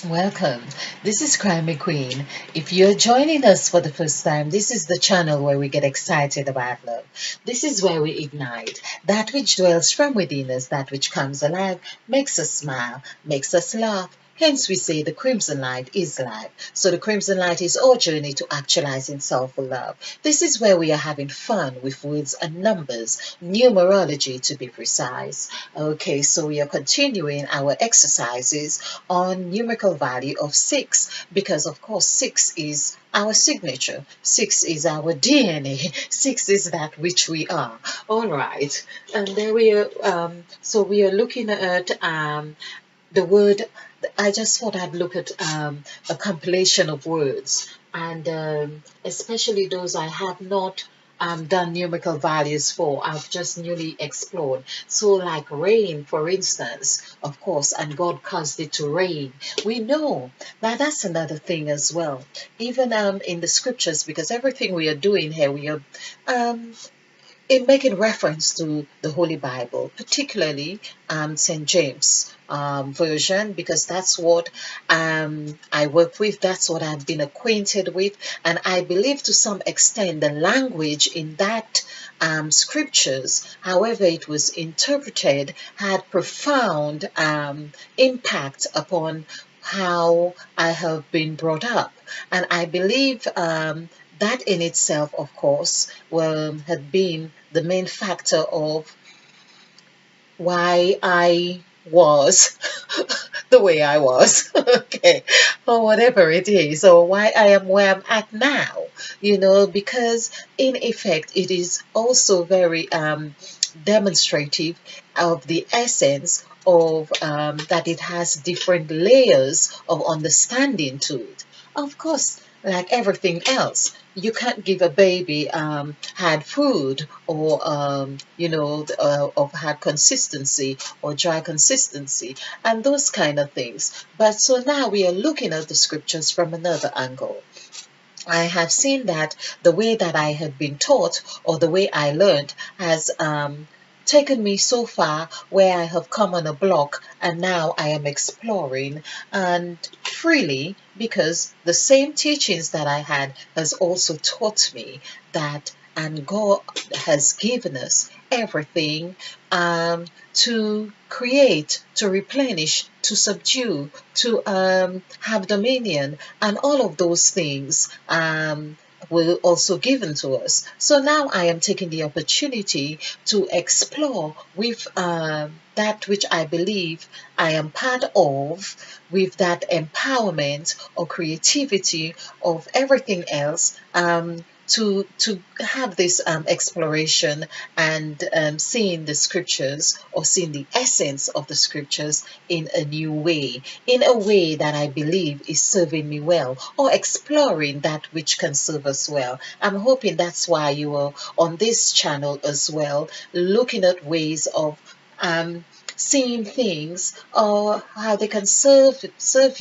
Welcome. This is Crime Queen. If you're joining us for the first time, this is the channel where we get excited about love. This is where we ignite that which dwells from within us, that which comes alive, makes us smile, makes us laugh. Hence, we say the crimson light is life. So, the crimson light is our journey to actualizing soulful love. This is where we are having fun with words and numbers, numerology to be precise. Okay, so we are continuing our exercises on numerical value of 6 because, of course, 6 is our signature, 6 is our DNA, 6 is that which we are. All right, and there we are. So, we are looking at the word. I just thought I'd look at a compilation of words, and especially those I have not done numerical values for. I've just newly explored. So, like rain, for instance, of course, and God caused it to rain. We know that that's another thing as well. Even in the scriptures, because everything we are doing here, we are um, in making reference to the Holy Bible, particularly St. James version, because that's what I work with, that's what I've been acquainted with, and I believe to some extent the language in that scriptures, however it was interpreted, had profound impact upon how I have been brought up. And I believe that in itself, of course, had been the main factor of why I was the way I was, okay, or whatever it is, or why I am where I'm at now, because in effect, it is also very demonstrative of the essence of that it has different layers of understanding to it. Of course, like everything else, you can't give a baby had food or of had consistency or dry consistency and those kind of things. But so now we are looking at the scriptures from another angle. I have seen that the way that I had been taught or the way I learned has taken me so far where I have come on a block and now I am exploring and freely because the same teachings that I had has also taught me that and God has given us everything to create, to replenish, to subdue, to have dominion, and all of those things were also given to us. So now I am taking the opportunity to explore with that which I believe I am part of, with that empowerment or creativity of everything else. To have this exploration and seeing the scriptures or seeing the essence of the scriptures in a new way, in a way that I believe is serving me well, or exploring that which can serve us well. I'm hoping that's why you are on this channel as well, looking at ways of um, seeing things or how they can serve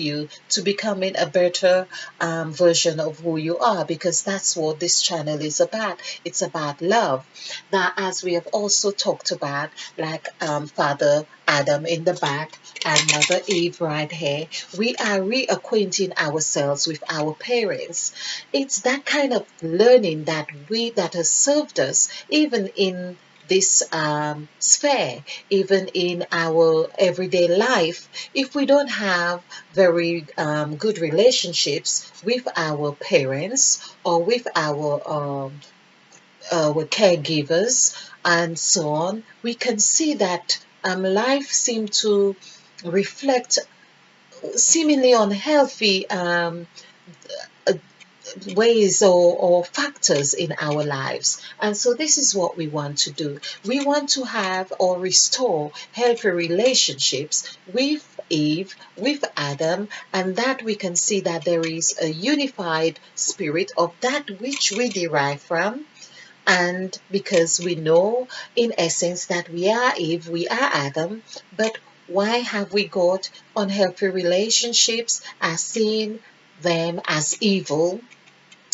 you to becoming a better version of who you are, because that's what this channel is about. It's about love. Now, as we have also talked about, like Father Adam in the back and Mother Eve right here, we are reacquainting ourselves with our parents. It's that kind of learning that has served us even in this sphere, even in our everyday life. If we don't have very good relationships with our parents or with our caregivers and so on, we can see that life seems to reflect seemingly unhealthy ways or factors in our lives. And so this is what we want to do. We want to have or restore healthy relationships with Eve, with Adam, and that we can see that there is a unified spirit of that which we derive from. And because we know in essence that we are Eve, we are Adam, but why have we got unhealthy relationships as seeing them as evil,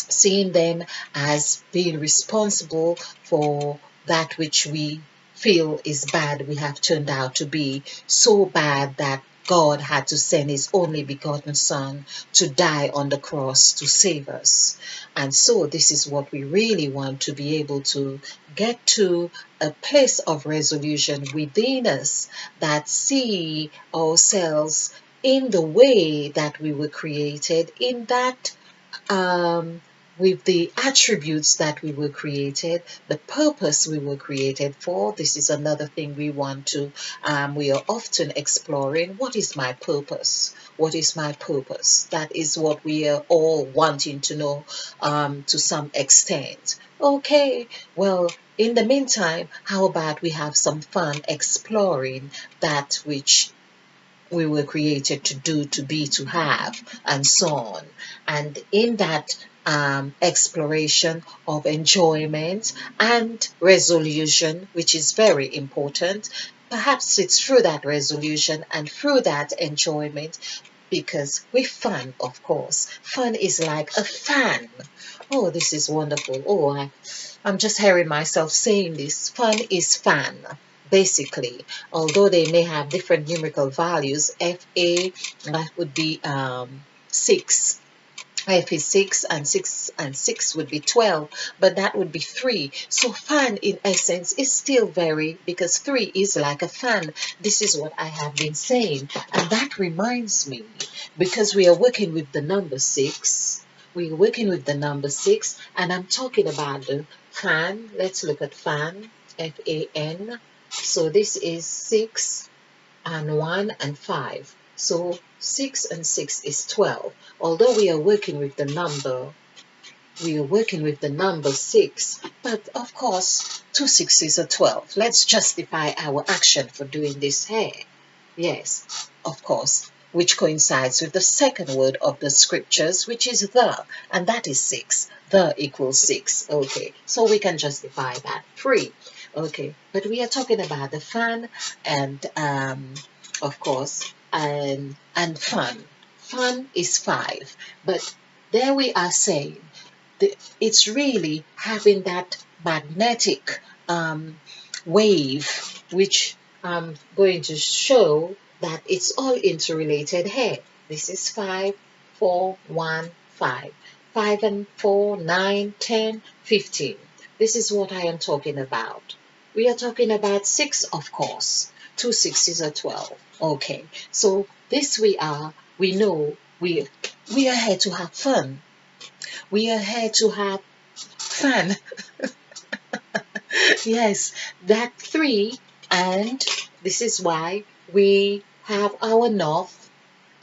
seeing them as being responsible for that which we feel is bad, we have turned out to be so bad that God had to send his only begotten Son to die on the cross to save us. And so this is what we really want, to be able to get to a place of resolution within us that see ourselves in the way that we were created, in that um, with the attributes that we were created, the purpose we were created for. This is another thing we want to, we are often exploring. What is my purpose? What is my purpose? That is what we are all wanting to know to some extent. Okay, well, in the meantime, how about we have some fun exploring that which we were created to do, to be, to have, and so on. And in that exploration of enjoyment and resolution, which is very important, perhaps it's through that resolution and through that enjoyment, because with fun, of course, fun is like a fan. Oh, this is wonderful. Oh, I'm just hearing myself saying this. Fun is fan, basically. Although they may have different numerical values, FA, that would be 6. If is 6 and 6 would be 12, but that would be 3. So fan in essence is still very, because 3 is like a fan. This is what I have been saying. And that reminds me, because we are working with the number 6, we're working with the number 6, and I'm talking about the fan. Let's look at fan, FAN. So this is 6 and 1 and 5. So 6 and 6 is 12. Although we are working with the number, 6, but of course 2 6s are 12. Let's justify our action for doing this here. Yes, of course, which coincides with the second word of the scriptures, which is the, and that is 6. The equals 6. Okay, so we can justify that. 3. Okay, but we are talking about the fun and of course and fun. Fun is 5, but there we are saying it's really having that magnetic wave, which I'm going to show that it's all interrelated here. This is 5, 4, 1, 5. 5 and 4, 9, 10, 15. This is what I am talking about. We are talking about 6, of course. 2 6s are 12. Okay, so this we know we are here to have fun. We are here to have fun. Yes, that 3, and this is why we have our north,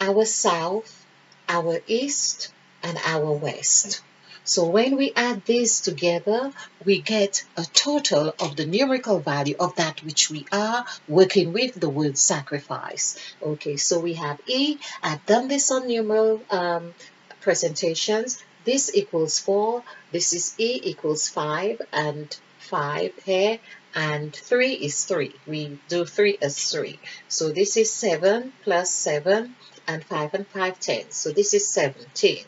our south, our east, and our west. So when we add these together, we get a total of the numerical value of that which we are working with, the word sacrifice. Okay, so we have E. I've done this on numeral presentations. This equals 4. This is E equals 5 and 5 here. And 3 is 3. We do 3 as 3. So this is 7 plus 7 and 5 and 5, 10. So this is 17.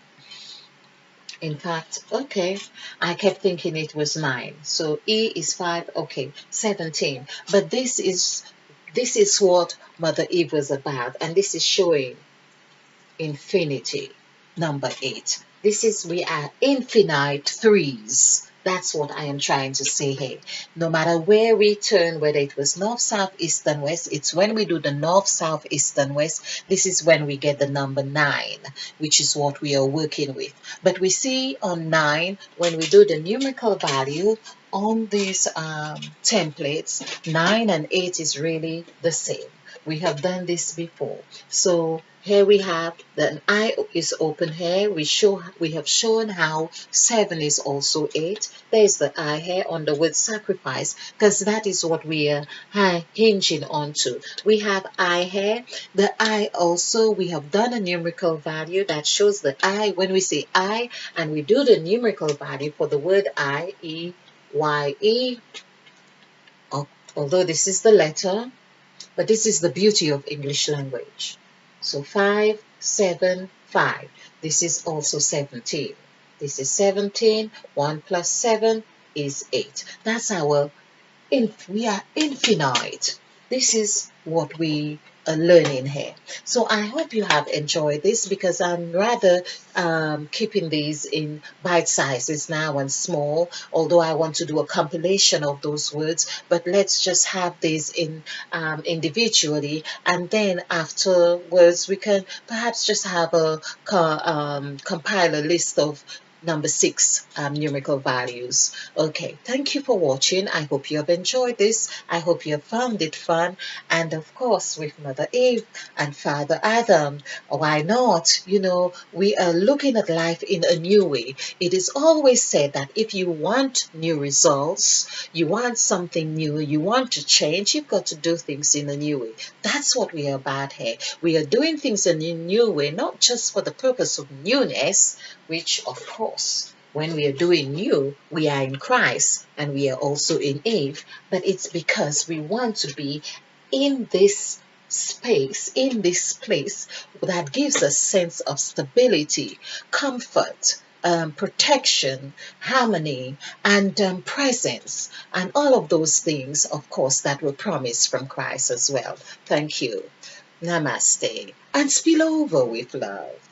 In fact, okay, I kept thinking it was 9. So E is 5, okay, 17. But this is what Mother Eve was about, and this is showing infinity, number 8. We are infinite threes. That's what I am trying to say here. No matter where we turn, whether it was north, south, east, and west, it's when we do the north, south, east, and west, this is when we get the number 9, which is what we are working with. But we see on 9, when we do the numerical value on these templates, 9 and 8 is really the same. We have done this before. So here we have the eye is open here. We have shown how 7 is also 8. There's the eye here on the word sacrifice, because that is what we are hinging on to. We have eye here. The eye also, we have done a numerical value that shows the eye. When we say eye and we do the numerical value for the word eye, E-Y-E, although this is the letter, but this is the beauty of English language. So 5, 7, 5. This is also 17. This is 17. 1 plus 7 is 8. That's we are infinite. This is what we are learning here. So I hope you have enjoyed this, because I'm rather keeping these in bite sizes now and small, although I want to do a compilation of those words. But let's just have these in individually, and then afterwards we can perhaps just have a compile a list of number six numerical values. Okay, thank you for watching. I hope you have enjoyed this. I hope you have found it fun. And of course, with Mother Eve and Father Adam, why not? We are looking at life in a new way. It is always said that if you want new results, you want something new, you want to change, you've got to do things in a new way. That's what we are about here. We are doing things in a new way, not just for the purpose of newness, which, of course, when we are doing new, we are in Christ and we are also in Eve, but it's because we want to be in this space, in this place that gives us sense of stability, comfort, protection, harmony, and presence, and all of those things, of course, that were promised from Christ as well. Thank you. Namaste. And spill over with love.